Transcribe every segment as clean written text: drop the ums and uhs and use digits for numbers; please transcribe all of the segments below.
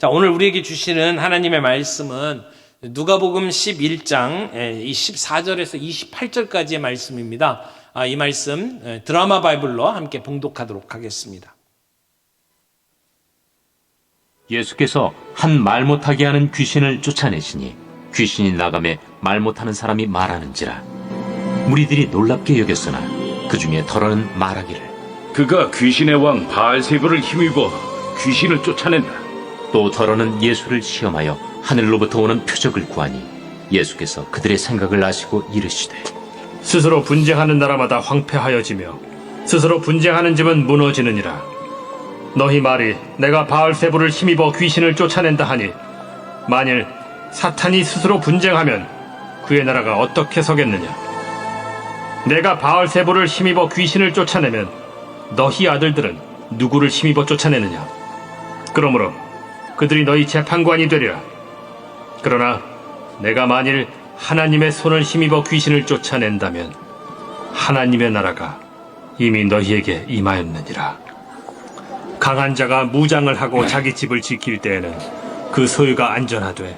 자, 오늘 우리에게 주시는 하나님의 말씀은 누가복음 11장 14절에서 28절까지의 말씀입니다. 이 말씀 드라마 바이블로 함께 봉독하도록 하겠습니다. 예수께서 한 말 못하게 하는 귀신을 쫓아내시니 귀신이 나가매 말 못하는 사람이 말하는지라. 무리들이 놀랍게 여겼으나 그 중에 더러는 말하기를 그가 귀신의 왕 바알세불을 힘입어 귀신을 쫓아낸다. 또 더러는 예수를 시험하여 하늘로부터 오는 표적을 구하니 예수께서 그들의 생각을 아시고 이르시되 스스로 분쟁하는 나라마다 황폐하여지며 스스로 분쟁하는 집은 무너지느니라. 너희 말이 내가 바알세불을 힘입어 귀신을 쫓아낸다 하니 만일 사탄이 스스로 분쟁하면 그의 나라가 어떻게 서겠느냐. 내가 바알세불을 힘입어 귀신을 쫓아내면 너희 아들들은 누구를 힘입어 쫓아내느냐. 그러므로 그들이 너희 재판관이 되리라. 그러나 내가 만일 하나님의 손을 힘입어 귀신을 쫓아낸다면 하나님의 나라가 이미 너희에게 임하였느니라. 강한 자가 무장을 하고 자기 집을 지킬 때에는 그 소유가 안전하되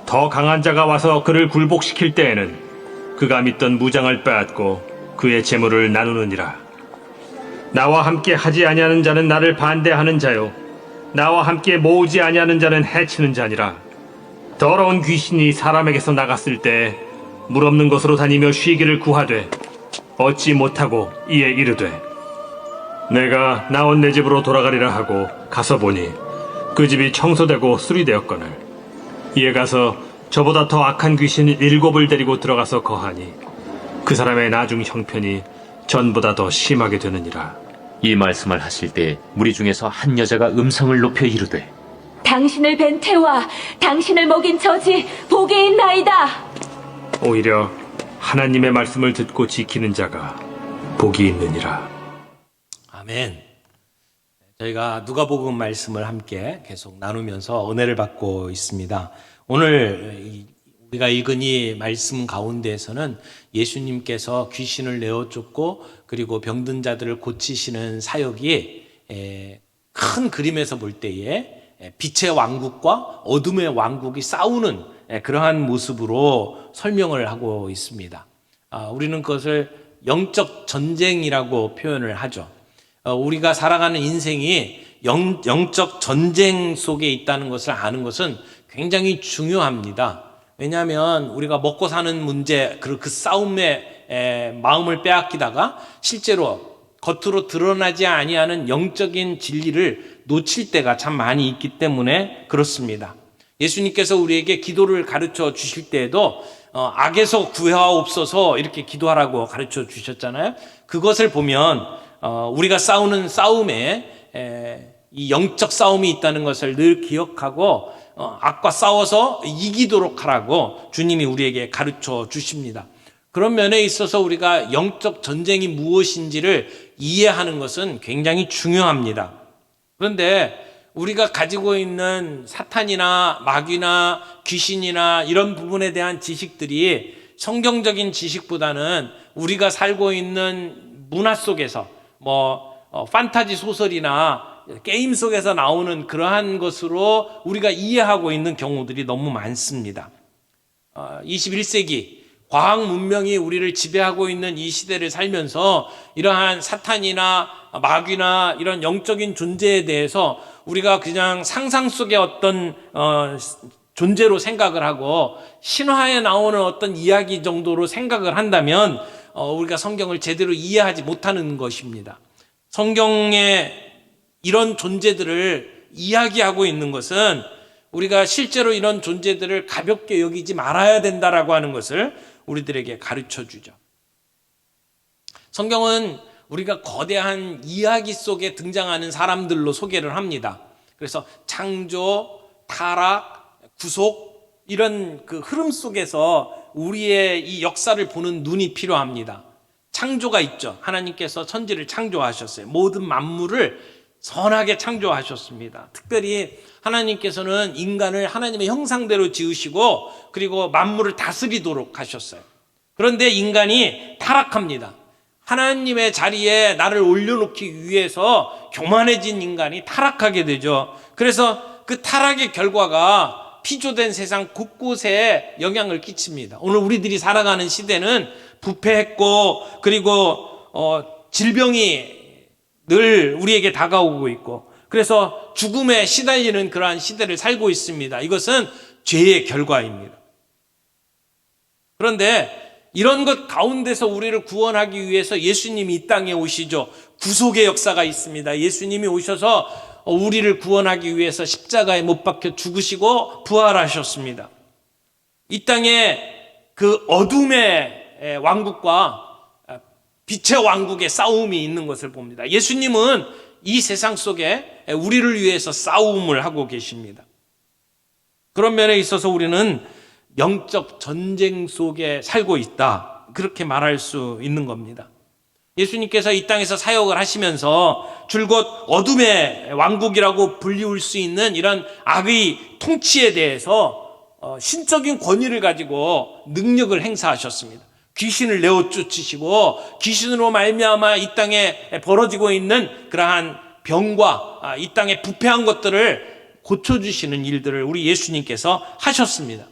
더 강한 자가 와서 그를 굴복시킬 때에는 그가 믿던 무장을 빼앗고 그의 재물을 나누느니라. 나와 함께 하지 아니하는 자는 나를 반대하는 자요 나와 함께 모으지 아니하는 자는 해치는 자니라. 더러운 귀신이 사람에게서 나갔을 때 물 없는 곳으로 다니며 쉬기를 구하되 얻지 못하고 이에 이르되 내가 나온 내 집으로 돌아가리라 하고 가서 보니 그 집이 청소되고 수리되었거늘 이에 가서 저보다 더 악한 귀신 7을 데리고 들어가서 거하니 그 사람의 나중 형편이 전보다 더 심하게 되느니라. 이 말씀을 하실 때 무리 중에서 한 여자가 음성을 높여 이르되 당신을 뵌 태와 당신을 먹인 저지 복이 있나이다. 오히려 하나님의 말씀을 듣고 지키는 자가 복이 있느니라. 아멘. 저희가 누가복음 말씀을 함께 계속 나누면서 은혜를 받고 있습니다. 오늘 우리가 읽은 이 말씀 가운데에서는 예수님께서 귀신을 내어쫓고 그리고 병든 자들을 고치시는 사역이 큰 그림에서 볼 때에 빛의 왕국과 어둠의 왕국이 싸우는 그러한 모습으로 설명을 하고 있습니다. 우리는 그것을 영적 전쟁이라고 표현을 하죠. 우리가 살아가는 인생이 영적 전쟁 속에 있다는 것을 아는 것은 굉장히 중요합니다. 왜냐하면 우리가 먹고 사는 문제, 그 싸움에 마음을 빼앗기다가 실제로 겉으로 드러나지 아니하는 영적인 진리를 놓칠 때가 참 많이 있기 때문에 그렇습니다. 예수님께서 우리에게 기도를 가르쳐 주실 때에도 악에서 구하옵소서 이렇게 기도하라고 가르쳐 주셨잖아요. 그것을 보면 우리가 싸우는 싸움에 이 영적 싸움이 있다는 것을 늘 기억하고 악과 싸워서 이기도록 하라고 주님이 우리에게 가르쳐 주십니다. 그런 면에 있어서 우리가 영적 전쟁이 무엇인지를 이해하는 것은 굉장히 중요합니다. 그런데 우리가 가지고 있는 사탄이나 마귀나 귀신이나 이런 부분에 대한 지식들이 성경적인 지식보다는 우리가 살고 있는 문화 속에서 판타지 소설이나 게임 속에서 나오는 그러한 것으로 우리가 이해하고 있는 경우들이 너무 많습니다. 21세기 과학 문명이 우리를 지배하고 있는 이 시대를 살면서 이러한 사탄이나 마귀나 이런 영적인 존재에 대해서 우리가 그냥 상상 속의 어떤 존재로 생각을 하고 신화에 나오는 어떤 이야기 정도로 생각을 한다면 우리가 성경을 제대로 이해하지 못하는 것입니다. 성경에 이런 존재들을 이야기하고 있는 것은 우리가 실제로 이런 존재들을 가볍게 여기지 말아야 된다라고 하는 것을 우리들에게 가르쳐 주죠. 성경은 우리가 거대한 이야기 속에 등장하는 사람들로 소개를 합니다. 그래서 창조, 타락, 구속 이런 그 흐름 속에서 우리의 이 역사를 보는 눈이 필요합니다. 창조가 있죠. 하나님께서 천지를 창조하셨어요. 모든 만물을 선하게 창조하셨습니다. 특별히 하나님께서는 인간을 하나님의 형상대로 지으시고 그리고 만물을 다스리도록 하셨어요. 그런데 인간이 타락합니다. 하나님의 자리에 나를 올려놓기 위해서 교만해진 인간이 타락하게 되죠. 그래서 그 타락의 결과가 피조된 세상 곳곳에 영향을 끼칩니다. 오늘 우리들이 살아가는 시대는 부패했고, 그리고 질병이 늘 우리에게 다가오고 있고, 그래서 죽음에 시달리는 그러한 시대를 살고 있습니다. 이것은 죄의 결과입니다. 그런데 이런 것 가운데서 우리를 구원하기 위해서 예수님이 이 땅에 오시죠. 구속의 역사가 있습니다. 예수님이 오셔서 우리를 구원하기 위해서 십자가에 못 박혀 죽으시고 부활하셨습니다. 이 땅에 그 어둠의 왕국과 빛의 왕국의 싸움이 있는 것을 봅니다. 예수님은 이 세상 속에 우리를 위해서 싸움을 하고 계십니다. 그런 면에 있어서 우리는 영적 전쟁 속에 살고 있다, 그렇게 말할 수 있는 겁니다. 예수님께서 이 땅에서 사역을 하시면서 줄곧 어둠의 왕국이라고 불리울 수 있는 이런 악의 통치에 대해서 신적인 권위를 가지고 능력을 행사하셨습니다. 귀신을 내어 쫓으시고 귀신으로 말미암아 이 땅에 벌어지고 있는 그러한 병과 이 땅에 부패한 것들을 고쳐주시는 일들을 우리 예수님께서 하셨습니다.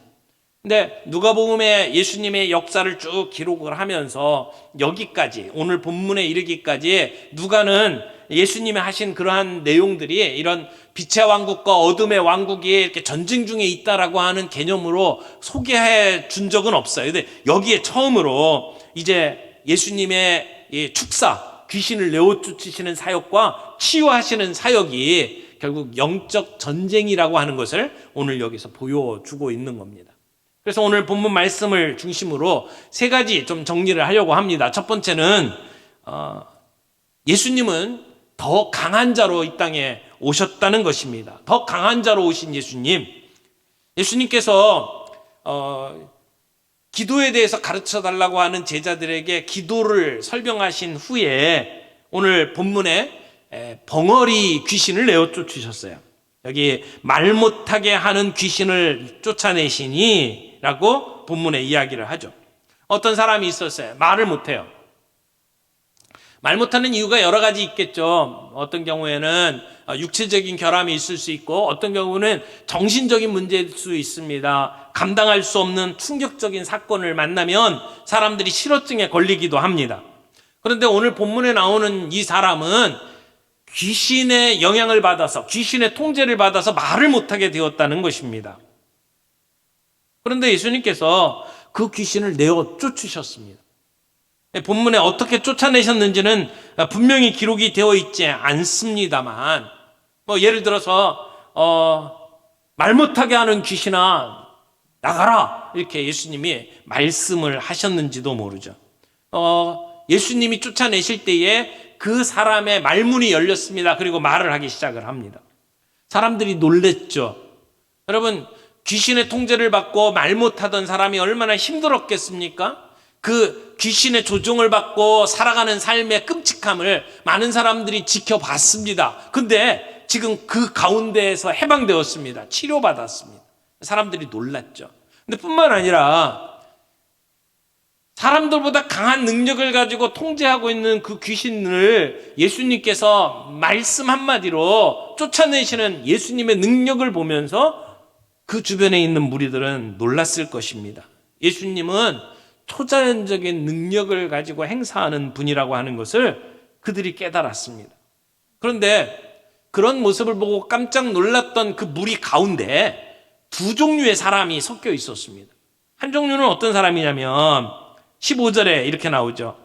근데 누가복음에 예수님의 역사를 쭉 기록을 하면서 여기까지, 오늘 본문에 이르기까지 누가는 예수님이 하신 그러한 내용들이 이런 빛의 왕국과 어둠의 왕국이 이렇게 전쟁 중에 있다라고 하는 개념으로 소개해 준 적은 없어요. 근데 여기에 처음으로 이제 예수님의 이 축사, 귀신을 내어 쫓으시는 사역과 치유하시는 사역이 결국 영적 전쟁이라고 하는 것을 오늘 여기서 보여주고 있는 겁니다. 그래서 오늘 본문 말씀을 중심으로 세 가지 좀 정리를 하려고 합니다. 첫 번째는 예수님은 더 강한 자로 이 땅에 오셨다는 것입니다. 더 강한 자로 오신 예수님. 예수님께서 기도에 대해서 가르쳐 달라고 하는 제자들에게 기도를 설명하신 후에 오늘 본문에 벙어리 귀신을 내어 쫓으셨어요. 여기 말 못하게 하는 귀신을 쫓아내시니 라고 본문에 이야기를 하죠. 어떤 사람이 있었어요. 말을 못해요. 말 못하는 이유가 여러 가지 있겠죠. 어떤 경우에는 육체적인 결함이 있을 수 있고, 어떤 경우는 정신적인 문제일 수 있습니다. 감당할 수 없는 충격적인 사건을 만나면 사람들이 실어증에 걸리기도 합니다. 그런데 오늘 본문에 나오는 이 사람은 귀신의 영향을 받아서, 귀신의 통제를 받아서 말을 못하게 되었다는 것입니다. 그런데 예수님께서 그 귀신을 내어 쫓으셨습니다. 본문에 어떻게 쫓아내셨는지는 분명히 기록이 되어 있지 않습니다만, 예를 들어서 말 못하게 하는 귀신아 나가라, 이렇게 예수님이 말씀을 하셨는지도 모르죠. 예수님이 쫓아내실 때에 그 사람의 말문이 열렸습니다. 그리고 말을 하기 시작을 합니다. 사람들이 놀랬죠. 여러분, 귀신의 통제를 받고 말 못하던 사람이 얼마나 힘들었겠습니까? 그 귀신의 조종을 받고 살아가는 삶의 끔찍함을 많은 사람들이 지켜봤습니다. 근데 지금 그 가운데에서 해방되었습니다. 치료받았습니다. 사람들이 놀랐죠. 근데 뿐만 아니라 사람들보다 강한 능력을 가지고 통제하고 있는 그 귀신을 예수님께서 말씀 한마디로 쫓아내시는 예수님의 능력을 보면서 그 주변에 있는 무리들은 놀랐을 것입니다. 예수님은 초자연적인 능력을 가지고 행사하는 분이라고 하는 것을 그들이 깨달았습니다. 그런데 그런 모습을 보고 깜짝 놀랐던 그 무리 가운데 두 종류의 사람이 섞여 있었습니다. 한 종류는 어떤 사람이냐면 15절에 이렇게 나오죠.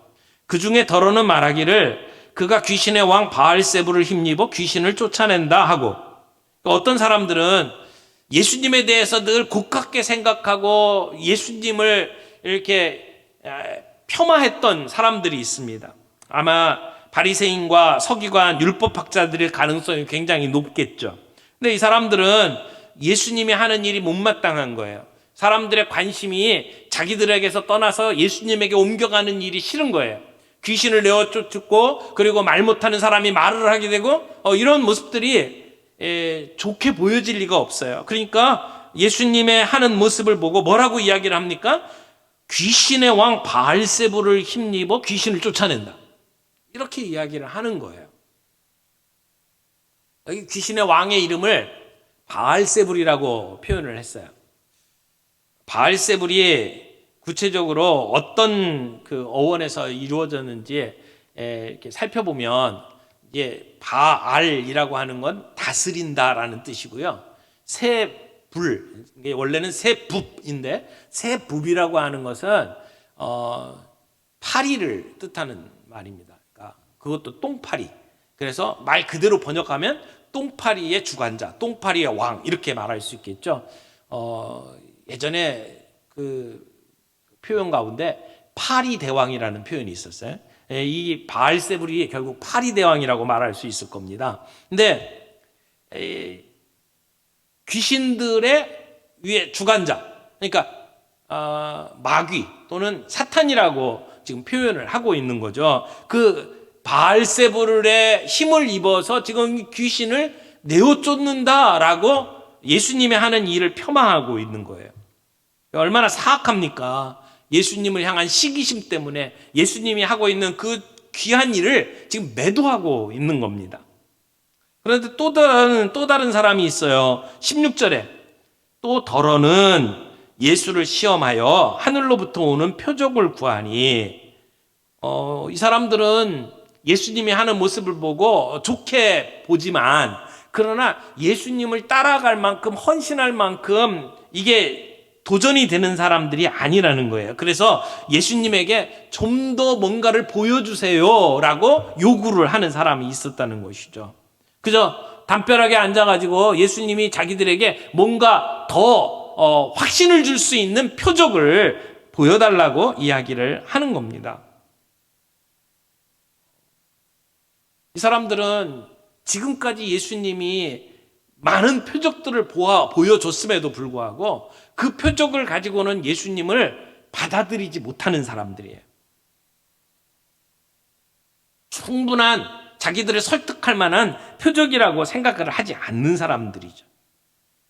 그 중에 더러는 말하기를 그가 귀신의 왕 바알세불을 힘입어 귀신을 쫓아낸다 하고, 어떤 사람들은 예수님에 대해서 늘 고깝게 생각하고 예수님을 이렇게 폄하했던 사람들이 있습니다. 아마 바리새인과 서기관, 율법학자들의 가능성이 굉장히 높겠죠. 근데 이 사람들은 예수님이 하는 일이 못마땅한 거예요. 사람들의 관심이 자기들에게서 떠나서 예수님에게 옮겨가는 일이 싫은 거예요. 귀신을 내어 쫓고, 그리고 말 못하는 사람이 말을 하게 되고, 이런 모습들이 좋게 보여질 리가 없어요. 그러니까 예수님의 하는 모습을 보고 뭐라고 이야기를 합니까? 귀신의 왕 바알세불을 힘입어 귀신을 쫓아낸다, 이렇게 이야기를 하는 거예요. 여기 귀신의 왕의 이름을 바알세불이라고 표현을 했어요. 바알세불이 구체적으로 어떤 그 어원에서 이루어졌는지 이렇게 살펴보면, 이제 바알이라고 하는 건 다스린다라는 뜻이고요. 세불, 이게 원래는 세붓인데, 세붓이라고 하는 것은 파리를 뜻하는 말입니다. 그러니까 그것도 똥파리. 그래서 말 그대로 번역하면 똥파리의 주관자, 똥파리의 왕, 이렇게 말할 수 있겠죠. 예전에 그 표현 가운데 파리대왕이라는 표현이 있었어요. 이 바알세불이 결국 파리대왕이라고 말할 수 있을 겁니다. 근데 귀신들의 위에 주관자, 그러니까 마귀 또는 사탄이라고 지금 표현을 하고 있는 거죠. 그 바알세불의 힘을 입어서 지금 귀신을 내어 쫓는다라고 예수님이 하는 일을 폄하하고 있는 거예요. 얼마나 사악합니까? 예수님을 향한 시기심 때문에 예수님이 하고 있는 그 귀한 일을 지금 매도하고 있는 겁니다. 그런데 또 다른 사람이 있어요. 16절에 또 더러는 예수를 시험하여 하늘로부터 오는 표적을 구하니, 이 사람들은 예수님이 하는 모습을 보고 좋게 보지만, 그러나 예수님을 따라갈 만큼, 헌신할 만큼 이게 도전이 되는 사람들이 아니라는 거예요. 그래서 예수님에게 좀 더 뭔가를 보여주세요 라고 요구를 하는 사람이 있었다는 것이죠. 그저 담벼락에 앉아가지고 예수님이 자기들에게 뭔가 더 확신을 줄 수 있는 표적을 보여달라고 이야기를 하는 겁니다. 이 사람들은 지금까지 예수님이 많은 표적들을 보여줬음에도 불구하고 그 표적을 가지고는 예수님을 받아들이지 못하는 사람들이에요. 충분한 자기들을 설득할 만한 표적이라고 생각을 하지 않는 사람들이죠.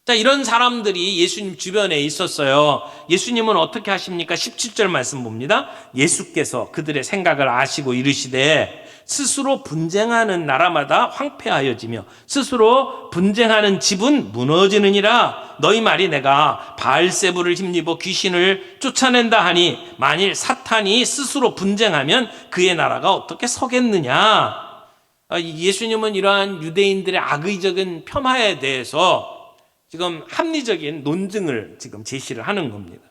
자, 이런 사람들이 예수님 주변에 있었어요. 예수님은 어떻게 하십니까? 17절 말씀 봅니다. 예수께서 그들의 생각을 아시고 이르시되 스스로 분쟁하는 나라마다 황폐하여지며 스스로 분쟁하는 집은 무너지느니라. 너희 말이 내가 바알세불을 힘입어 귀신을 쫓아낸다 하니 만일 사탄이 스스로 분쟁하면 그의 나라가 어떻게 서겠느냐. 예수님은 이러한 유대인들의 악의적인 폄하에 대해서 지금 합리적인 논증을 지금 제시를 하는 겁니다.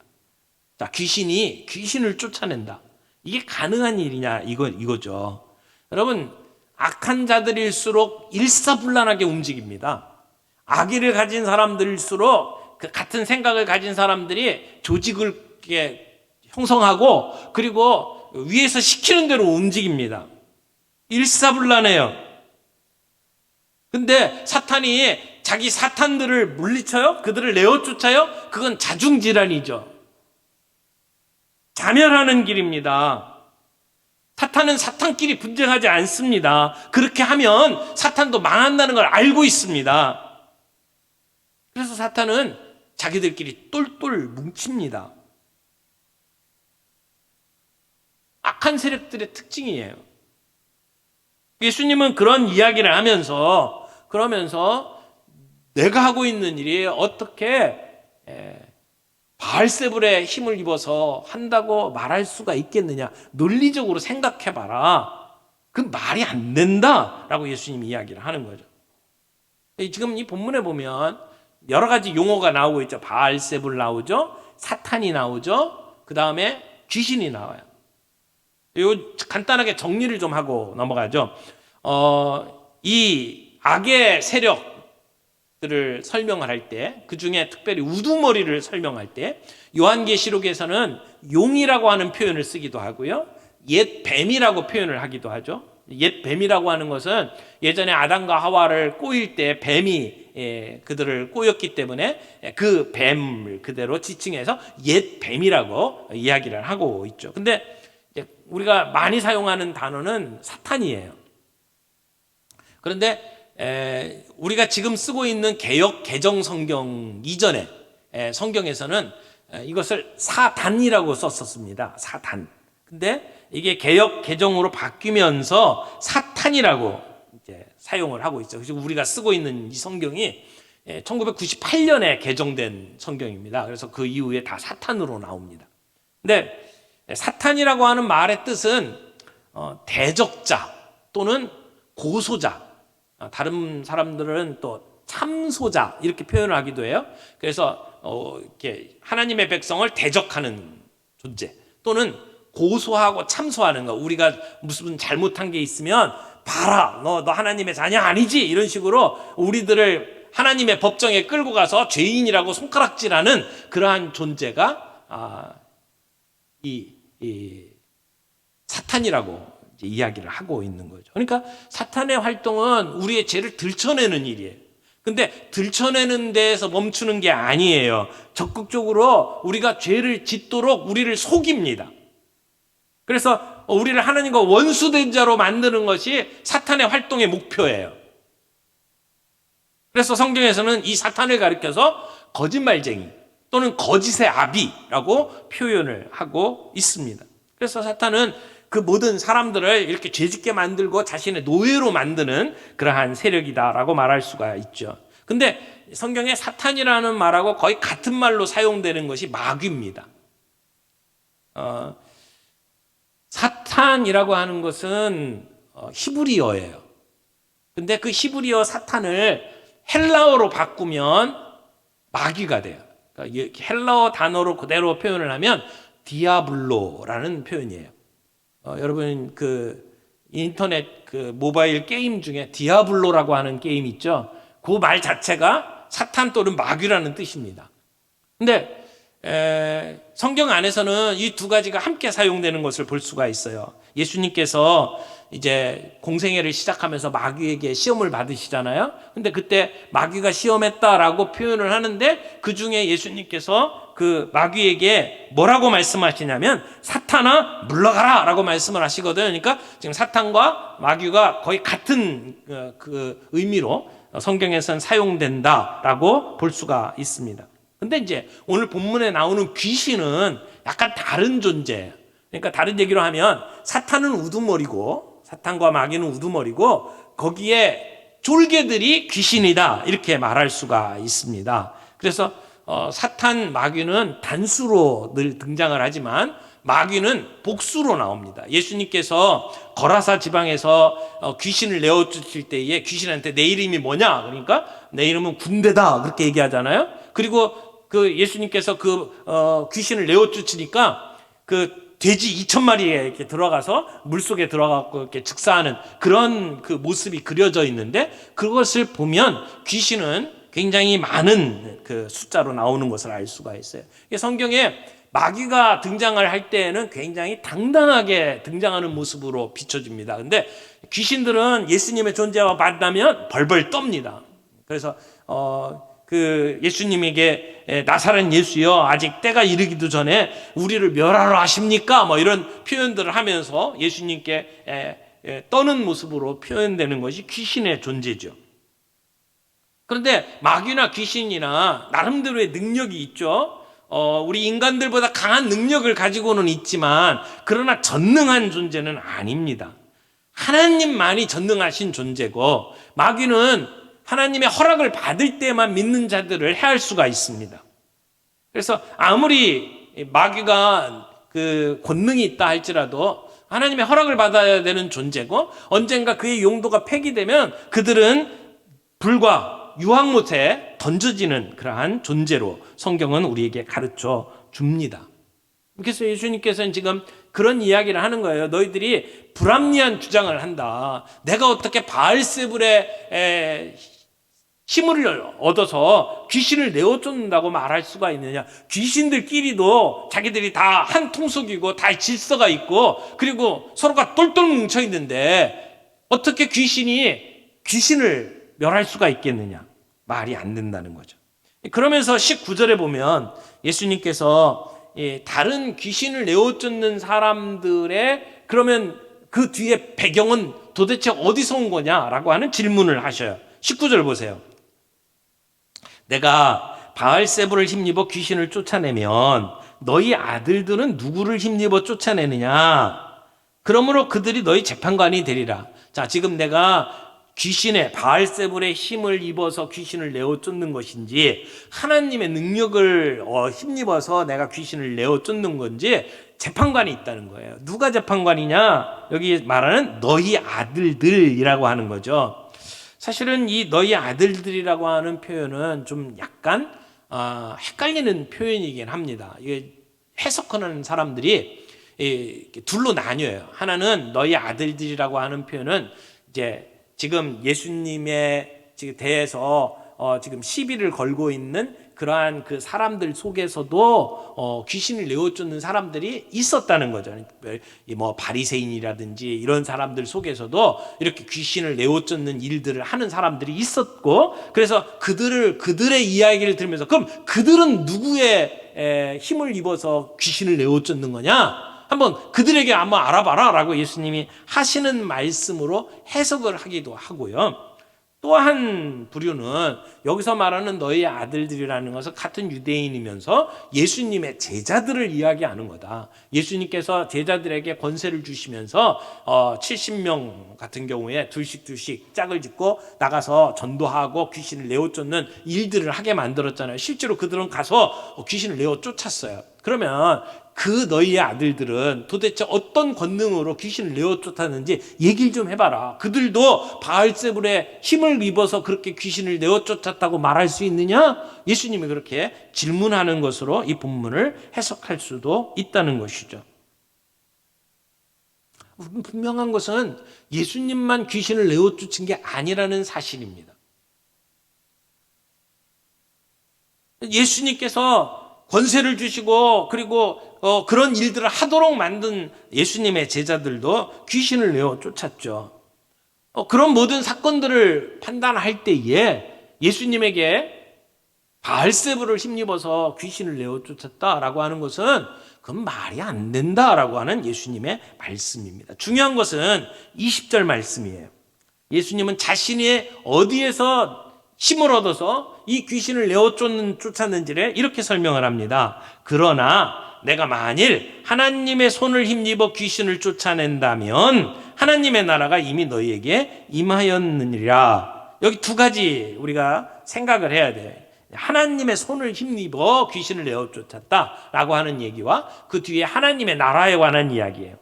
자, 귀신이 귀신을 쫓아낸다. 이게 가능한 일이냐 이거죠. 여러분, 악한 자들일수록 일사불란하게 움직입니다. 악의를 가진 사람들일수록 그 같은 생각을 가진 사람들이 조직을 형성하고 그리고 위에서 시키는 대로 움직입니다. 일사불란해요. 근데 사탄이 자기 사탄들을 물리쳐요? 그들을 내어쫓아요? 그건 자중질환이죠. 자멸하는 길입니다. 사탄은 사탄끼리 분쟁하지 않습니다. 그렇게 하면 사탄도 망한다는 걸 알고 있습니다. 그래서 사탄은 자기들끼리 똘똘 뭉칩니다. 악한 세력들의 특징이에요. 예수님은 그런 이야기를 하면서 그러면서 내가 하고 있는 일이 어떻게 바알세불의 힘을 입어서 한다고 말할 수가 있겠느냐. 논리적으로 생각해봐라. 그 말이 안 된다라고 예수님이 이야기를 하는 거죠. 지금 이 본문에 보면 여러 가지 용어가 나오고 있죠. 바알세불 나오죠. 사탄이 나오죠. 그 다음에 귀신이 나와요. 요 간단하게 정리를 좀 하고 넘어가죠. 이 악의 세력들을 설명을 할 때, 그 중에 특별히 우두머리를 설명할 때 요한계시록에서는 용이라고 하는 표현을 쓰기도 하고요. 옛 뱀이라고 표현을 하기도 하죠. 옛 뱀이라고 하는 것은 예전에 아담과 하와를 꼬일 때 뱀이 그들을 꼬였기 때문에 그 뱀을 그대로 지칭해서 옛 뱀이라고 이야기를 하고 있죠. 근데 우리가 많이 사용하는 단어는 사탄이에요. 그런데 우리가 지금 쓰고 있는 개역 개정 성경 이전에 성경에서는 이것을 사단이라고 썼었습니다. 사단. 근데 이게 개역 개정으로 바뀌면서 사탄이라고 이제 사용을 하고 있죠. 그래서 우리가 쓰고 있는 이 성경이 1998년에 개정된 성경입니다. 그래서 그 이후에 다 사탄으로 나옵니다. 근데 사탄이라고 하는 말의 뜻은 대적자 또는 고소자, 다른 사람들은 또 참소자 이렇게 표현을 하기도 해요. 그래서 이렇게 하나님의 백성을 대적하는 존재 또는 고소하고 참소하는 거. 우리가 무슨 잘못한 게 있으면 봐라, 너 하나님의 자녀 아니지? 이런 식으로 우리들을 하나님의 법정에 끌고 가서 죄인이라고 손가락질하는 그러한 존재가 이 사탄이라고 이제 이야기를 하고 있는 거죠. 그러니까 사탄의 활동은 우리의 죄를 들춰내는 일이에요. 근데 들춰내는 데에서 멈추는 게 아니에요. 적극적으로 우리가 죄를 짓도록 우리를 속입니다. 그래서 우리를 하나님과 원수된 자로 만드는 것이 사탄의 활동의 목표예요. 그래서 성경에서는 이 사탄을 가리켜서 거짓말쟁이 또는 거짓의 아비라고 표현을 하고 있습니다. 그래서 사탄은 그 모든 사람들을 이렇게 죄짓게 만들고 자신의 노예로 만드는 그러한 세력이다라고 말할 수가 있죠. 근데 성경에 사탄이라는 말하고 거의 같은 말로 사용되는 것이 마귀입니다. 사탄이라고 하는 것은 히브리어예요. 근데 그 히브리어 사탄을 헬라어로 바꾸면 마귀가 돼요. 그러니까 헬라어 단어로 그대로 표현을 하면 디아블로라는 표현이에요. 여러분 그 인터넷 그 모바일 게임 중에 디아블로라고 하는 게임 있죠. 그 말 자체가 사탄 또는 마귀라는 뜻입니다. 근데 성경 안에서는 이 두 가지가 함께 사용되는 것을 볼 수가 있어요. 예수님께서 이제 공생애를 시작하면서 마귀에게 시험을 받으시잖아요. 근데 그때 마귀가 시험했다라고 표현을 하는데 그 중에 예수님께서 그 마귀에게 뭐라고 말씀하시냐면 사탄아 물러가라 라고 말씀을 하시거든요. 그러니까 지금 사탄과 마귀가 거의 같은 그 의미로 성경에서는 사용된다라고 볼 수가 있습니다. 근데 이제 오늘 본문에 나오는 귀신은 약간 다른 존재예요. 그러니까 다른 얘기로 하면 사탄은 우두머리고 사탄과 마귀는 우두머리고 거기에 쫄개들이 귀신이다 이렇게 말할 수가 있습니다. 그래서 사탄, 마귀는 단수로 늘 등장을 하지만 마귀는 복수로 나옵니다. 예수님께서 거라사 지방에서 귀신을 내어주실 때에 귀신한테 내 이름이 뭐냐? 그러니까 내 이름은 군대다 그렇게 얘기하잖아요. 그리고 그 예수님께서 그 귀신을 내어주시니까 그 돼지 2,000마리에 이렇게 들어가서 물속에 들어가고 이렇게 즉사하는 그런 그 모습이 그려져 있는데 그것을 보면 귀신은 굉장히 많은 그 숫자로 나오는 것을 알 수가 있어요. 성경에 마귀가 등장을 할 때에는 굉장히 당당하게 등장하는 모습으로 비춰집니다. 근데 귀신들은 예수님의 존재와 만나면 벌벌 떱니다. 그래서 그 예수님에게 나사렛 예수여 아직 때가 이르기도 전에 우리를 멸하러 하십니까? 뭐 이런 표현들을 하면서 예수님께 떠는 모습으로 표현되는 것이 귀신의 존재죠. 그런데 마귀나 귀신이나 나름대로의 능력이 있죠. 우리 인간들보다 강한 능력을 가지고는 있지만 그러나 전능한 존재는 아닙니다. 하나님만이 전능하신 존재고 마귀는 하나님의 허락을 받을 때만 믿는 자들을 해할 수가 있습니다. 그래서 아무리 마귀가 그 권능이 있다 할지라도 하나님의 허락을 받아야 되는 존재고 언젠가 그의 용도가 폐기되면 그들은 불과 유황못에 던져지는 그러한 존재로 성경은 우리에게 가르쳐 줍니다. 그래서 예수님께서는 지금 그런 이야기를 하는 거예요. 너희들이 불합리한 주장을 한다. 내가 어떻게 바알세불의 힘을 얻어서 귀신을 내어쫓는다고 말할 수가 있느냐. 귀신들끼리도 자기들이 다 한 통속이고 다 질서가 있고 그리고 서로가 똘똘 뭉쳐 있는데 어떻게 귀신을 멸할 수가 있겠느냐. 말이 안 된다는 거죠. 그러면서 19절에 보면 예수님께서 다른 귀신을 내어쫓는 사람들의 그러면 그 뒤에 배경은 도대체 어디서 온 거냐라고 하는 질문을 하셔요. 19절 보세요. 내가 바알세불을 힘입어 귀신을 쫓아내면 너희 아들들은 누구를 힘입어 쫓아내느냐? 그러므로 그들이 너희 재판관이 되리라. 자, 지금 내가 귀신의 바알세불의 힘을 입어서 귀신을 내어 쫓는 것인지 하나님의 능력을 힘입어서 내가 귀신을 내어 쫓는 건지 재판관이 있다는 거예요. 누가 재판관이냐? 여기 말하는 너희 아들들이라고 하는 거죠. 사실은 이 너희 아들들이라고 하는 표현은 좀 약간 헷갈리는 표현이긴 합니다. 이게 해석하는 사람들이 둘로 나뉘어요. 하나는 너희 아들들이라고 하는 표현은 이제 지금 예수님에 대해서 지금 시비를 걸고 있는 그러한 그 사람들 속에서도 귀신을 내어쫓는 사람들이 있었다는 거죠. 뭐 바리새인이라든지 이런 사람들 속에서도 이렇게 귀신을 내어쫓는 일들을 하는 사람들이 있었고, 그래서 그들의 이야기를 들으면서 그럼 그들은 누구의 힘을 입어서 귀신을 내어쫓는 거냐? 한번 그들에게 한번 알아봐라 라고 예수님이 하시는 말씀으로 해석을 하기도 하고요. 또 한 부류는 여기서 말하는 너희 아들들이라는 것은 같은 유대인이면서 예수님의 제자들을 이야기하는 거다. 예수님께서 제자들에게 권세를 주시면서 70명 같은 경우에 둘씩 짝을 짓고 나가서 전도하고 귀신을 내어쫓는 일들을 하게 만들었잖아요. 실제로 그들은 가서 귀신을 내어쫓았어요. 그러면 그 너희의 아들들은 도대체 어떤 권능으로 귀신을 내어쫓았는지 얘기를 좀 해봐라. 그들도 바알세불의 힘을 입어서 그렇게 귀신을 내어쫓았다고 말할 수 있느냐? 예수님이 그렇게 질문하는 것으로 이 본문을 해석할 수도 있다는 것이죠. 분명한 것은 예수님만 귀신을 내어쫓은 게 아니라는 사실입니다. 예수님께서 권세를 주시고 그리고 그런 일들을 하도록 만든 예수님의 제자들도 귀신을 내어 쫓았죠. 그런 모든 사건들을 판단할 때에 예수님에게 바알세불을 힘입어서 귀신을 내어 쫓았다라고 하는 것은 그건 말이 안 된다라고 하는 예수님의 말씀입니다. 중요한 것은 20절 말씀이에요. 예수님은 자신이 어디에서 힘을 얻어서 이 귀신을 내어 쫓았는지를 이렇게 설명을 합니다. 그러나 내가 만일 하나님의 손을 힘입어 귀신을 쫓아낸다면 하나님의 나라가 이미 너희에게 임하였느니라. 여기 두 가지 우리가 생각을 해야 돼요. 하나님의 손을 힘입어 귀신을 내어 쫓았다라고 하는 얘기와 그 뒤에 하나님의 나라에 관한 이야기예요.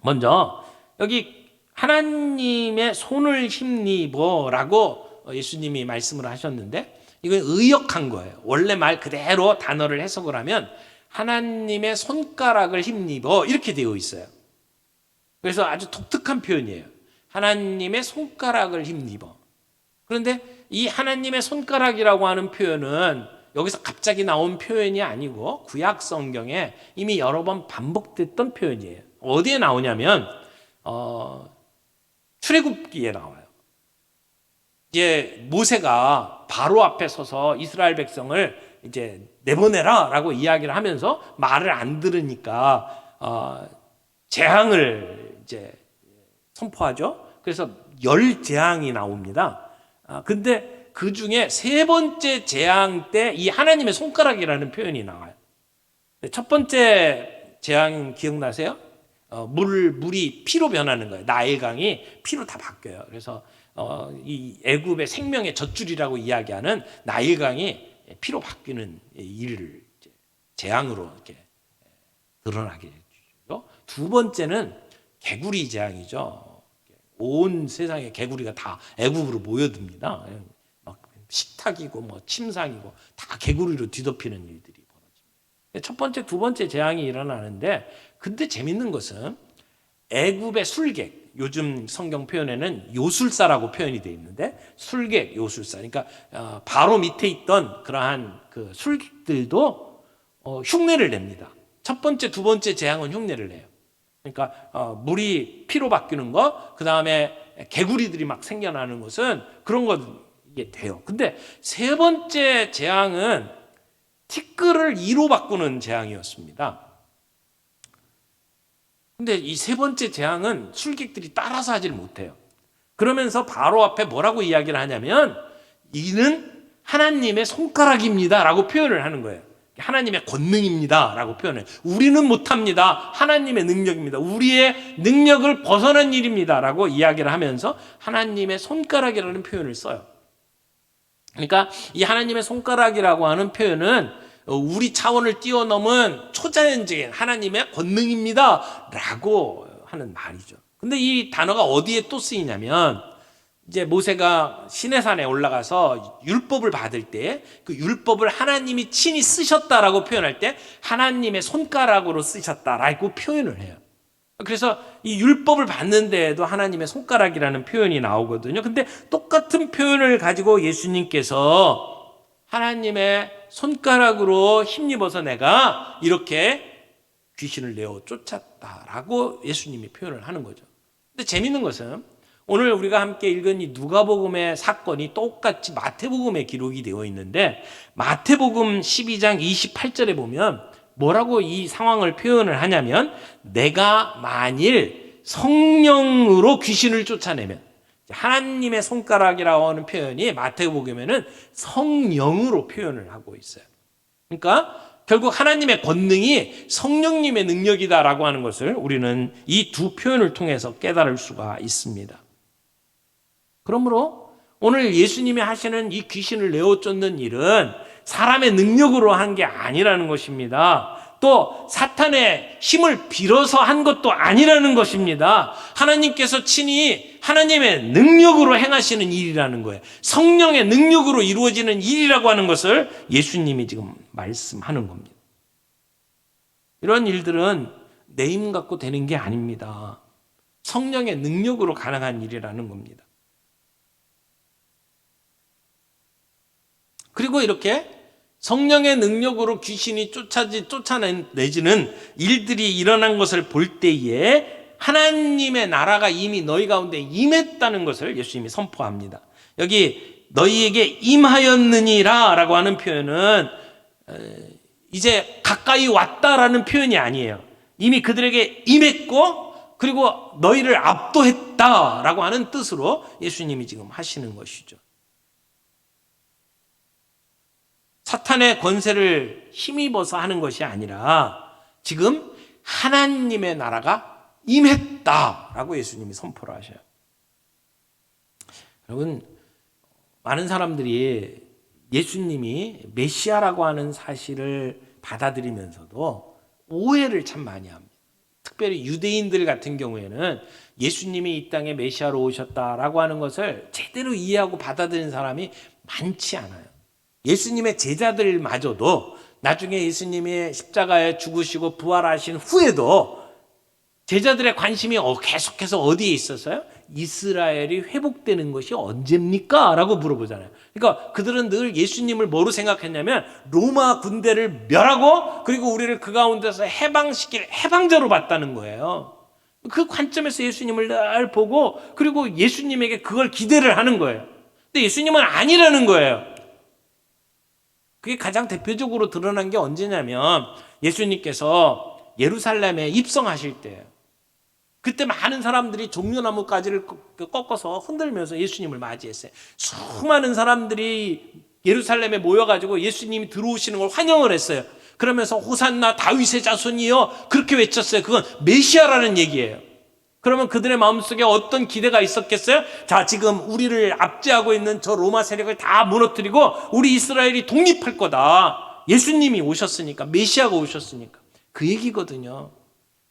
먼저 여기 하나님의 손을 힘입어라고 예수님이 말씀을 하셨는데 이건 의역한 거예요. 원래 말 그대로 단어를 해석을 하면 하나님의 손가락을 힘입어 이렇게 되어 있어요. 그래서 아주 독특한 표현이에요. 하나님의 손가락을 힘입어. 그런데 이 하나님의 손가락이라고 하는 표현은 여기서 갑자기 나온 표현이 아니고 구약 성경에 이미 여러 번 반복됐던 표현이에요. 어디에 나오냐면 출애굽기에 나와요. 이제 모세가 바로 앞에 서서 이스라엘 백성을 이제 내보내라라고 이야기를 하면서 말을 안 들으니까 재앙을 이제 선포하죠. 그래서 10재앙이 나옵니다. 근데 그 중에 세 번째 재앙 때 이 하나님의 손가락이라는 표현이 나와요. 첫 번째 재앙 기억나세요? 물이 피로 변하는 거예요. 나일강이 피로 다 바뀌어요. 그래서 이 애굽의 생명의 젖줄이라고 이야기하는 나일강이 피로 바뀌는 일을 재앙으로 이렇게 드러나게 해주죠. 두 번째는 개구리 재앙이죠. 온 세상의 개구리가 다 애굽으로 모여듭니다. 막 식탁이고 뭐 침상이고 다 개구리로 뒤덮이는 일들이 벌어집니다. 첫 번째, 두 번째 재앙이 일어나는데, 근데 재밌는 것은 애굽의 술객, 요즘 성경 표현에는 요술사라고 표현이 되어 있는데 술객, 요술사, 그러니까 바로 밑에 있던 그러한 그 술객들도 흉내를 냅니다. 첫 번째, 두 번째 재앙은 흉내를 내요. 그러니까 물이 피로 바뀌는 거, 그 다음에 개구리들이 막 생겨나는 것은 그런 거 이게 돼요. 근데 세 번째 재앙은 티끌을 이로 바꾸는 재앙이었습니다. 근데 이 세 번째 재앙은 술객들이 따라서 하질 못해요. 그러면서 바로 앞에 뭐라고 이야기를 하냐면 이는 하나님의 손가락입니다 라고 표현을 하는 거예요. 하나님의 권능입니다 라고 표현해요. 우리는 못합니다. 하나님의 능력입니다. 우리의 능력을 벗어난 일입니다 라고 이야기를 하면서 하나님의 손가락이라는 표현을 써요. 그러니까 이 하나님의 손가락이라고 하는 표현은 우리 차원을 뛰어넘은 초자연적인 하나님의 권능입니다 라고 하는 말이죠. 근데 이 단어가 어디에 또 쓰이냐면 이제 모세가 시내산에 올라가서 율법을 받을 때 그 율법을 하나님이 친히 쓰셨다라고 표현할 때 하나님의 손가락으로 쓰셨다라고 표현을 해요. 그래서 이 율법을 받는 데에도 하나님의 손가락이라는 표현이 나오거든요. 근데 똑같은 표현을 가지고 예수님께서 하나님의 손가락으로 힘입어서 내가 이렇게 귀신을 내어 쫓았다라고 예수님이 표현을 하는 거죠. 근데 재밌는 것은 오늘 우리가 함께 읽은 이 누가복음의 사건이 똑같이 마태복음에 기록이 되어 있는데 마태복음 12장 28절에 보면 뭐라고 이 상황을 표현을 하냐면 내가 만일 성령으로 귀신을 쫓아내면 하나님의 손가락이라고 하는 표현이 마태복음에는 성령으로 표현을 하고 있어요. 그러니까 결국 하나님의 권능이 성령님의 능력이다라고 하는 것을 우리는 이 두 표현을 통해서 깨달을 수가 있습니다. 그러므로 오늘 예수님이 하시는 이 귀신을 내어 쫓는 일은 사람의 능력으로 한 게 아니라는 것입니다. 또 사탄의 힘을 빌어서 한 것도 아니라는 것입니다. 하나님께서 친히 하나님의 능력으로 행하시는 일이라는 거예요. 성령의 능력으로 이루어지는 일이라고 하는 것을 예수님이 지금 말씀하는 겁니다. 이런 일들은 내 힘 갖고 되는 게 아닙니다. 성령의 능력으로 가능한 일이라는 겁니다. 그리고 이렇게 성령의 능력으로 귀신이 쫓아내지는 일들이 일어난 것을 볼 때에 하나님의 나라가 이미 너희 가운데 임했다는 것을 예수님이 선포합니다. 여기 너희에게 임하였느니라 라고 하는 표현은 이제 가까이 왔다라는 표현이 아니에요. 이미 그들에게 임했고 그리고 너희를 압도했다라고 하는 뜻으로 예수님이 지금 하시는 것이죠. 사탄의 권세를 힘입어서 하는 것이 아니라 지금 하나님의 나라가 임했다라고 예수님이 선포를 하셔요. 여러분, 많은 사람들이 예수님이 메시아라고 하는 사실을 받아들이면서도 오해를 참 많이 합니다. 특별히 유대인들 같은 경우에는 예수님이 이 땅에 메시아로 오셨다라고 하는 것을 제대로 이해하고 받아들이는 사람이 많지 않아요. 예수님의 제자들마저도 나중에 예수님이 십자가에 죽으시고 부활하신 후에도 제자들의 관심이 계속해서 어디에 있었어요? 이스라엘이 회복되는 것이 언제입니까? 라고 물어보잖아요. 그러니까 그들은 늘 예수님을 뭐로 생각했냐면 로마 군대를 멸하고 그리고 우리를 그 가운데서 해방시킬 해방자로 봤다는 거예요. 그 관점에서 예수님을 늘 보고 그리고 예수님에게 그걸 기대를 하는 거예요. 근데 예수님은 아니라는 거예요. 그게 가장 대표적으로 드러난 게 언제냐면 예수님께서 예루살렘에 입성하실 때예요. 그때 많은 사람들이 종려나무 가지를 꺾어서 흔들면서 예수님을 맞이했어요. 수많은 사람들이 예루살렘에 모여가지고 예수님이 들어오시는 걸 환영을 했어요. 그러면서 호산나 다윗의 자손이여 그렇게 외쳤어요. 그건 메시아라는 얘기예요. 그러면 그들의 마음속에 어떤 기대가 있었겠어요? 자, 지금 우리를 압제하고 있는 저 로마 세력을 다 무너뜨리고 우리 이스라엘이 독립할 거다. 예수님이 오셨으니까, 메시아가 오셨으니까. 그 얘기거든요.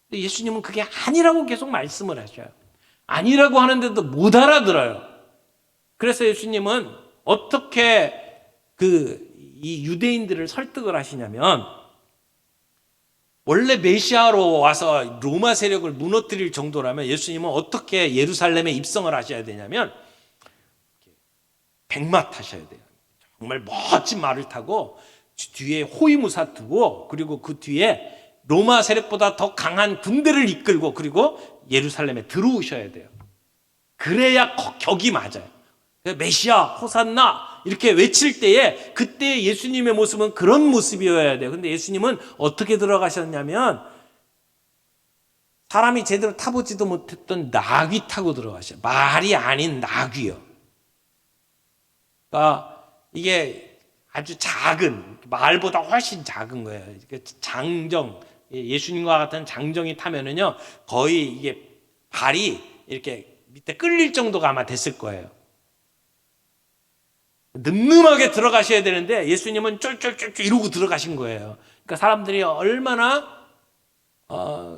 근데 예수님은 그게 아니라고 계속 말씀을 하셔요. 아니라고 하는데도 못 알아들어요. 그래서 예수님은 어떻게 이 유대인들을 설득을 하시냐면 원래 메시아로 와서 로마 세력을 무너뜨릴 정도라면 예수님은 어떻게 예루살렘에 입성을 하셔야 되냐면 백마 타셔야 돼요. 정말 멋진 말을 타고 뒤에 호위무사 두고 그리고 그 뒤에 로마 세력보다 더 강한 군대를 이끌고 그리고 예루살렘에 들어오셔야 돼요. 그래야 격이 맞아요. 메시아, 호산나 이렇게 외칠 때에 그때 예수님의 모습은 그런 모습이어야 돼요. 근데 예수님은 어떻게 들어가셨냐면 사람이 제대로 타보지도 못했던 나귀 타고 들어가셔요. 말이 아닌 나귀요. 그러니까 이게 아주 작은, 말보다 훨씬 작은 거예요. 장정, 예수님과 같은 장정이 타면은요, 거의 이게 발이 이렇게 밑에 끌릴 정도가 아마 됐을 거예요. 늠름하게 들어가셔야 되는데 예수님은 쫄쫄쫄쫄 이러고 들어가신 거예요. 그러니까 사람들이 얼마나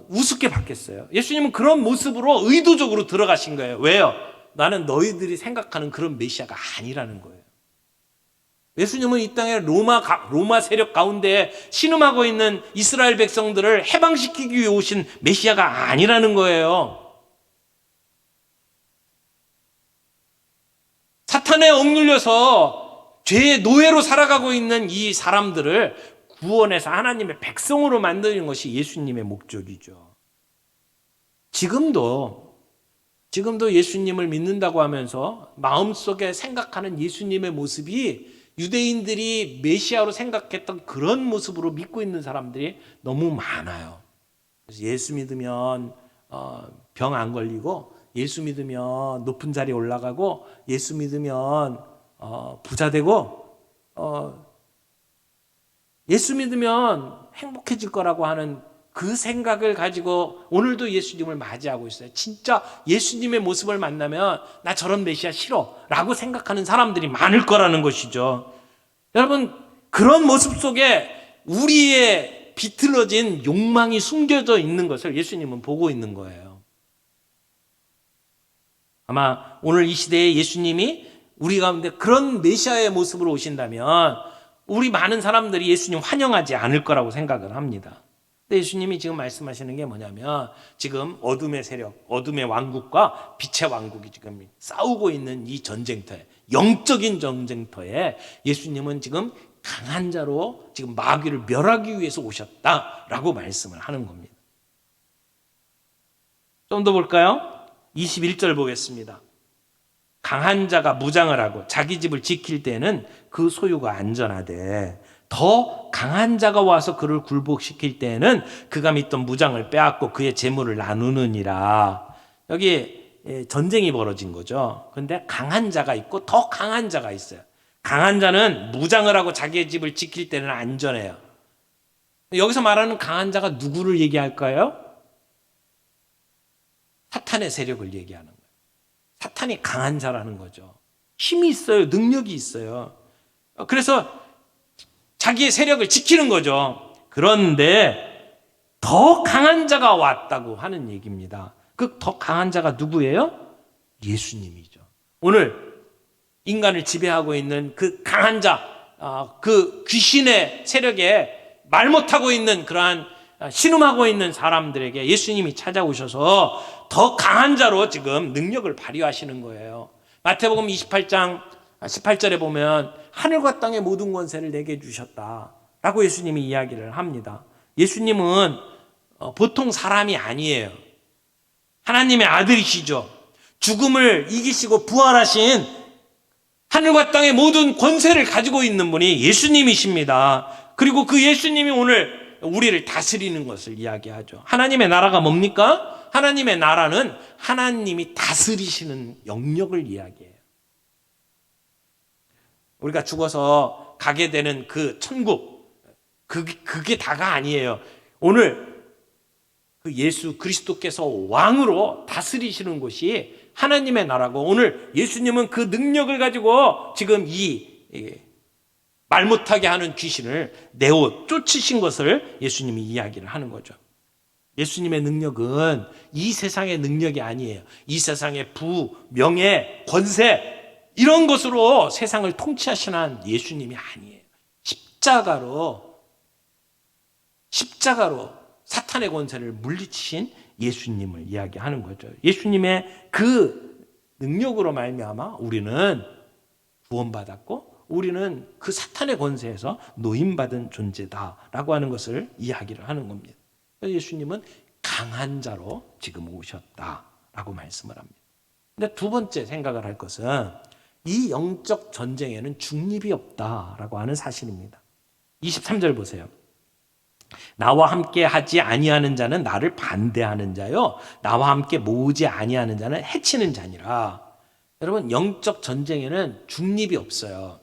우습게 봤겠어요. 예수님은 그런 모습으로 의도적으로 들어가신 거예요. 왜요? 나는 너희들이 생각하는 그런 메시아가 아니라는 거예요. 예수님은 이 땅에 로마 세력 가운데 신음하고 있는 이스라엘 백성들을 해방시키기 위해 오신 메시아가 아니라는 거예요. 사탄에 억눌려서 죄의 노예로 살아가고 있는 이 사람들을 구원해서 하나님의 백성으로 만드는 것이 예수님의 목적이죠. 지금도 예수님을 믿는다고 하면서 마음속에 생각하는 예수님의 모습이 유대인들이 메시아로 생각했던 그런 모습으로 믿고 있는 사람들이 너무 많아요. 그래서 예수 믿으면 병 안 걸리고, 예수 믿으면 높은 자리에 올라가고, 예수 믿으면 부자 되고, 예수 믿으면 행복해질 거라고 하는 그 생각을 가지고 오늘도 예수님을 맞이하고 있어요. 진짜 예수님의 모습을 만나면 나 저런 메시아 싫어 라고 생각하는 사람들이 많을 거라는 것이죠. 여러분, 그런 모습 속에 우리의 비틀어진 욕망이 숨겨져 있는 것을 예수님은 보고 있는 거예요. 아마 오늘 이 시대에 예수님이 우리 가운데 그런 메시아의 모습으로 오신다면 우리 많은 사람들이 예수님 환영하지 않을 거라고 생각을 합니다. 근데 예수님이 지금 말씀하시는 게 뭐냐면, 지금 어둠의 세력, 어둠의 왕국과 빛의 왕국이 지금 싸우고 있는 이 전쟁터에, 영적인 전쟁터에 예수님은 지금 강한 자로 지금 마귀를 멸하기 위해서 오셨다라고 말씀을 하는 겁니다. 좀 더 볼까요? 21절 보겠습니다. 강한 자가 무장을 하고 자기 집을 지킬 때는 그 소유가 안전하되, 더 강한 자가 와서 그를 굴복시킬 때에는 그가 믿던 무장을 빼앗고 그의 재물을 나누느니라. 여기 전쟁이 벌어진 거죠. 그런데 강한 자가 있고 더 강한 자가 있어요. 강한 자는 무장을 하고 자기의 집을 지킬 때는 안전해요. 여기서 말하는 강한 자가 누구를 얘기할까요? 사탄의 세력을 얘기하는 거예요. 사탄이 강한 자라는 거죠. 힘이 있어요. 능력이 있어요. 그래서 자기의 세력을 지키는 거죠. 그런데 더 강한 자가 왔다고 하는 얘기입니다. 그 더 강한 자가 누구예요? 예수님이죠. 오늘 인간을 지배하고 있는 그 강한 자, 그 귀신의 세력에 말 못하고 있는 그러한 신음하고 있는 사람들에게 예수님이 찾아오셔서 더 강한 자로 지금 능력을 발휘하시는 거예요. 마태복음 28장 18절에 보면 하늘과 땅의 모든 권세를 내게 주셨다라고 예수님이 이야기를 합니다. 예수님은 보통 사람이 아니에요. 하나님의 아들이시죠. 죽음을 이기시고 부활하신 하늘과 땅의 모든 권세를 가지고 있는 분이 예수님이십니다. 그리고 그 예수님이 오늘 우리를 다스리는 것을 이야기하죠. 하나님의 나라가 뭡니까? 하나님의 나라는 하나님이 다스리시는 영역을 이야기해요. 우리가 죽어서 가게 되는 그 천국, 그게 다가 아니에요. 오늘 그 예수 그리스도께서 왕으로 다스리시는 곳이 하나님의 나라고, 오늘 예수님은 그 능력을 가지고 지금 이 말 못하게 하는 귀신을 내어 쫓으신 것을 예수님이 이야기를 하는 거죠. 예수님의 능력은 이 세상의 능력이 아니에요. 이 세상의 부, 명예, 권세, 이런 것으로 세상을 통치하시는 예수님이 아니에요. 십자가로 사탄의 권세를 물리치신 예수님을 이야기하는 거죠. 예수님의 그 능력으로 말미암아 우리는 구원받았고, 우리는 그 사탄의 권세에서 노임받은 존재다라고 하는 것을 이야기를 하는 겁니다. 예수님은 강한 자로 지금 오셨다라고 말씀을 합니다. 근데 두 번째 생각을 할 것은 이 영적 전쟁에는 중립이 없다라고 하는 사실입니다. 23절 보세요. 나와 함께 하지 아니하는 자는 나를 반대하는 자요, 나와 함께 모으지 아니하는 자는 해치는 자니라. 여러분, 영적 전쟁에는 중립이 없어요.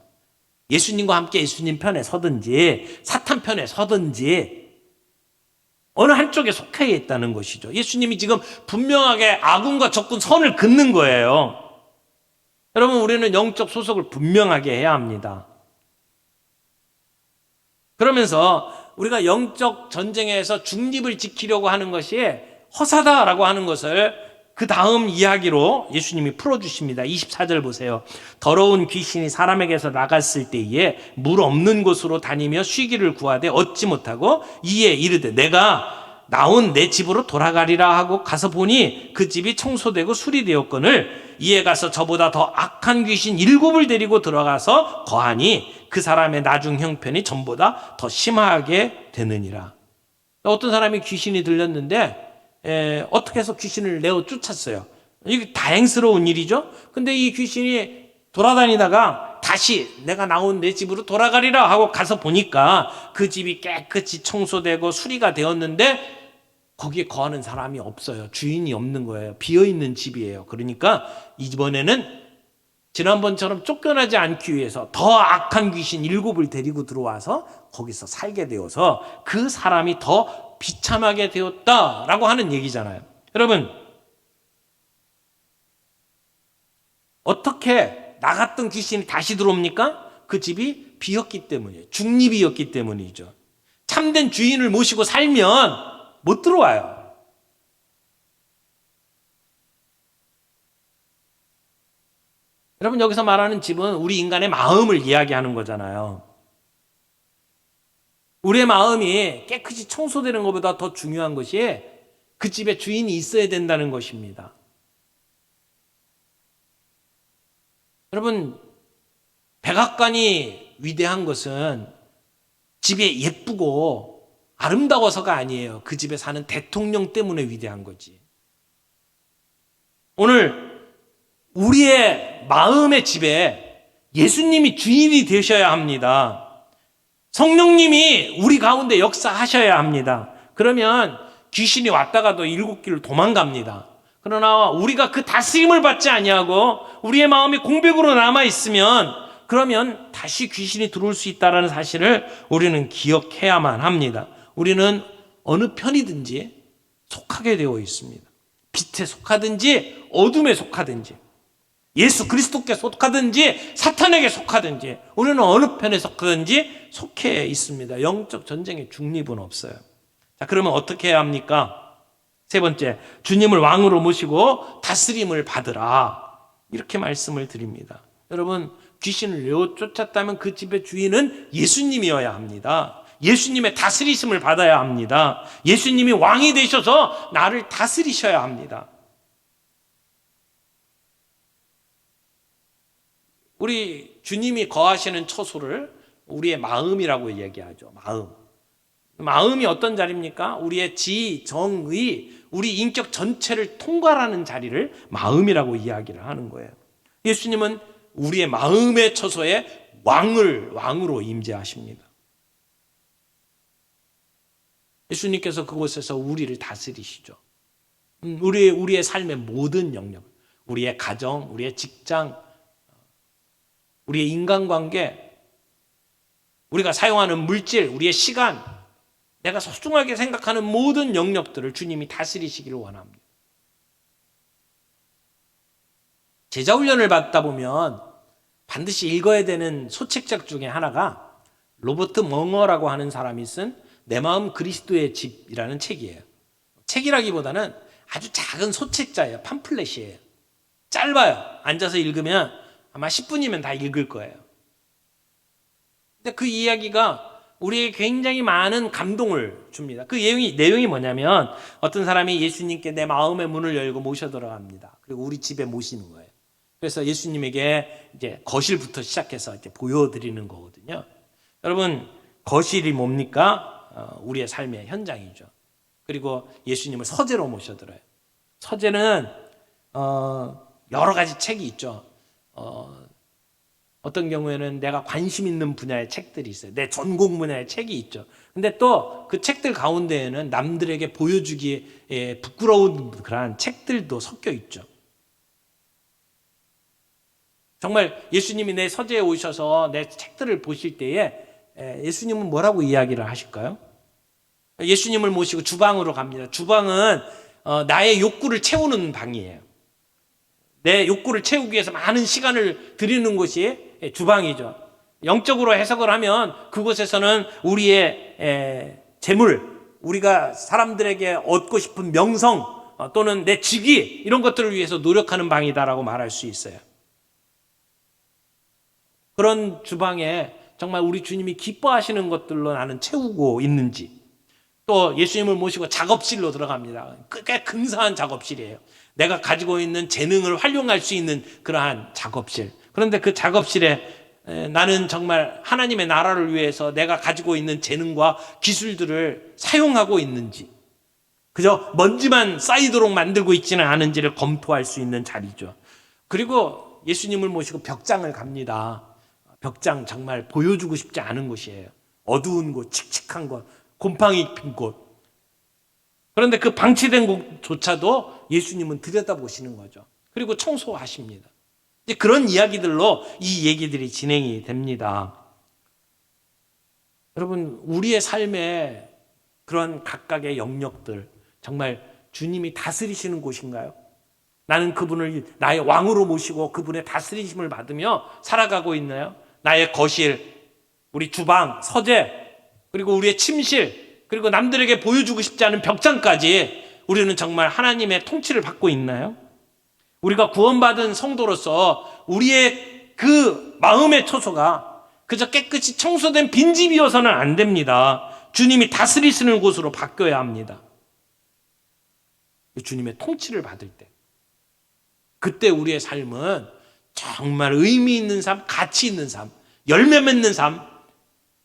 예수님과 함께 예수님 편에 서든지 사탄 편에 서든지 어느 한쪽에 속해 있다는 것이죠. 예수님이 지금 분명하게 아군과 적군 선을 긋는 거예요. 여러분, 우리는 영적 소속을 분명하게 해야 합니다. 그러면서 우리가 영적 전쟁에서 중립을 지키려고 하는 것이 허사다라고 하는 것을 그 다음 이야기로 예수님이 풀어주십니다. 24절 보세요. 더러운 귀신이 사람에게서 나갔을 때에 물 없는 곳으로 다니며 쉬기를 구하되 얻지 못하고 이에 이르되 내가 나온 내 집으로 돌아가리라 하고 가서 보니 그 집이 청소되고 수리되었거늘 이에 가서 저보다 더 악한 귀신 7을 데리고 들어가서 거하니 그 사람의 나중 형편이 전보다 더 심하게 되느니라. 어떤 사람이 귀신이 들렸는데 어떻게 해서 귀신을 내어 쫓았어요. 이게 다행스러운 일이죠. 근데 이 귀신이 돌아다니다가 다시 내가 나온 내 집으로 돌아가리라 하고 가서 보니까 그 집이 깨끗이 청소되고 수리가 되었는데 거기에 거하는 사람이 없어요. 주인이 없는 거예요. 비어있는 집이에요. 그러니까 이번에는 지난번처럼 쫓겨나지 않기 위해서 더 악한 귀신 7을 데리고 들어와서 거기서 살게 되어서 그 사람이 더 비참하게 되었다라고 하는 얘기잖아요. 여러분, 어떻게 나갔던 귀신이 다시 들어옵니까? 그 집이 비었기 때문이에요. 중립이었기 때문이죠. 참된 주인을 모시고 살면 못 들어와요. 여러분, 여기서 말하는 집은 우리 인간의 마음을 이야기하는 거잖아요. 우리의 마음이 깨끗이 청소되는 것보다 더 중요한 것이 그 집에 주인이 있어야 된다는 것입니다. 여러분, 백악관이 위대한 것은 집이 예쁘고 아름다워서가 아니에요. 그 집에 사는 대통령 때문에 위대한 거지. 오늘 우리의 마음의 집에 예수님이 주인이 되셔야 합니다. 성령님이 우리 가운데 역사하셔야 합니다. 그러면 귀신이 왔다가도 7길을 도망갑니다. 그러나 우리가 그 다스림을 받지 아니하고 우리의 마음이 공백으로 남아있으면 그러면 다시 귀신이 들어올 수 있다는 사실을 우리는 기억해야만 합니다. 우리는 어느 편이든지 속하게 되어 있습니다. 빛에 속하든지 어둠에 속하든지 예수 그리스도께 속하든지 사탄에게 속하든지 우리는 어느 편에 속하든지 속해 있습니다. 영적 전쟁에 중립은 없어요. 자, 그러면 어떻게 해야 합니까? 세 번째, 주님을 왕으로 모시고 다스림을 받으라. 이렇게 말씀을 드립니다. 여러분, 귀신을 내어 쫓았다면 그 집의 주인은 예수님이어야 합니다. 예수님의 다스리심을 받아야 합니다. 예수님이 왕이 되셔서 나를 다스리셔야 합니다. 우리 주님이 거하시는 처소를 우리의 마음이라고 얘기하죠. 마음이 어떤 자리입니까? 우리의 지, 정, 의, 우리 인격 전체를 통괄하는 자리를 마음이라고 이야기를 하는 거예요. 예수님은 우리의 마음의 처소에 왕으로 임재하십니다. 예수님께서 그곳에서 우리를 다스리시죠. 우리의 삶의 모든 영역, 우리의 가정, 우리의 직장, 우리의 인간관계, 우리가 사용하는 물질, 우리의 시간, 내가 소중하게 생각하는 모든 영역들을 주님이 다스리시기를 원합니다. 제자훈련을 받다 보면 반드시 읽어야 되는 소책작 중에 하나가 로버트 멍어라고 하는 사람이 쓴 내 마음 그리스도의 집이라는 책이에요. 책이라기보다는 아주 작은 소책자예요. 팜플렛이에요. 짧아요. 앉아서 읽으면 아마 10분이면 다 읽을 거예요. 근데 그 이야기가 우리에게 굉장히 많은 감동을 줍니다. 그 내용이 뭐냐면 어떤 사람이 예수님께 내 마음의 문을 열고 모셔 들어갑니다. 그리고 우리 집에 모시는 거예요. 그래서 예수님에게 이제 거실부터 시작해서 이제 보여드리는 거거든요. 여러분, 거실이 뭡니까? 우리의 삶의 현장이죠. 그리고 예수님을 서재로 모셔들어요. 서재는 여러 가지 책이 있죠. 어떤 경우에는 내가 관심 있는 분야의 책들이 있어요. 내 전공 분야의 책이 있죠. 근데 또 그 책들 가운데에는 남들에게 보여주기에 부끄러운 그러한 책들도 섞여 있죠. 정말 예수님이 내 서재에 오셔서 내 책들을 보실 때에 예수님은 뭐라고 이야기를 하실까요? 예수님을 모시고 주방으로 갑니다. 주방은 나의 욕구를 채우는 방이에요. 내 욕구를 채우기 위해서 많은 시간을 들이는 곳이 주방이죠. 영적으로 해석을 하면 그곳에서는 우리의 재물, 우리가 사람들에게 얻고 싶은 명성 또는 내 직위 이런 것들을 위해서 노력하는 방이다라고 말할 수 있어요. 그런 주방에 정말 우리 주님이 기뻐하시는 것들로 나는 채우고 있는지, 또 예수님을 모시고 작업실로 들어갑니다. 꽤 근사한 작업실이에요. 내가 가지고 있는 재능을 활용할 수 있는 그러한 작업실. 그런데 그 작업실에 나는 정말 하나님의 나라를 위해서 내가 가지고 있는 재능과 기술들을 사용하고 있는지, 그저 먼지만 쌓이도록 만들고 있지는 않은지를 검토할 수 있는 자리죠. 그리고 예수님을 모시고 벽장을 갑니다. 벽장 정말 보여주고 싶지 않은 곳이에요. 어두운 곳, 칙칙한 곳, 곰팡이 핀 곳. 그런데 그 방치된 곳조차도 예수님은 들여다보시는 거죠. 그리고 청소하십니다. 이제 그런 이야기들로 이 얘기들이 진행이 됩니다. 여러분, 우리의 삶에 그런 각각의 영역들, 정말 주님이 다스리시는 곳인가요? 나는 그분을 나의 왕으로 모시고 그분의 다스리심을 받으며 살아가고 있나요? 나의 거실, 우리 주방, 서재, 그리고 우리의 침실, 그리고 남들에게 보여주고 싶지 않은 벽장까지 우리는 정말 하나님의 통치를 받고 있나요? 우리가 구원받은 성도로서 우리의 그 마음의 처소가 그저 깨끗이 청소된 빈집이어서는 안 됩니다. 주님이 다스리시는 곳으로 바뀌어야 합니다. 주님의 통치를 받을 때, 그때 우리의 삶은 정말 의미 있는 삶, 가치 있는 삶, 열매 맺는 삶,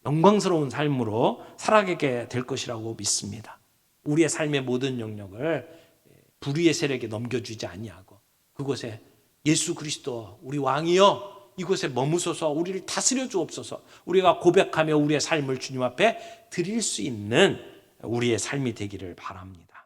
영광스러운 삶으로 살아가게 될 것이라고 믿습니다. 우리의 삶의 모든 영역을 불의의 세력에 넘겨주지 아니하고 그곳에 예수 그리스도 우리 왕이여 이곳에 머무소서 우리를 다스려 주옵소서, 우리가 고백하며 우리의 삶을 주님 앞에 드릴 수 있는 우리의 삶이 되기를 바랍니다.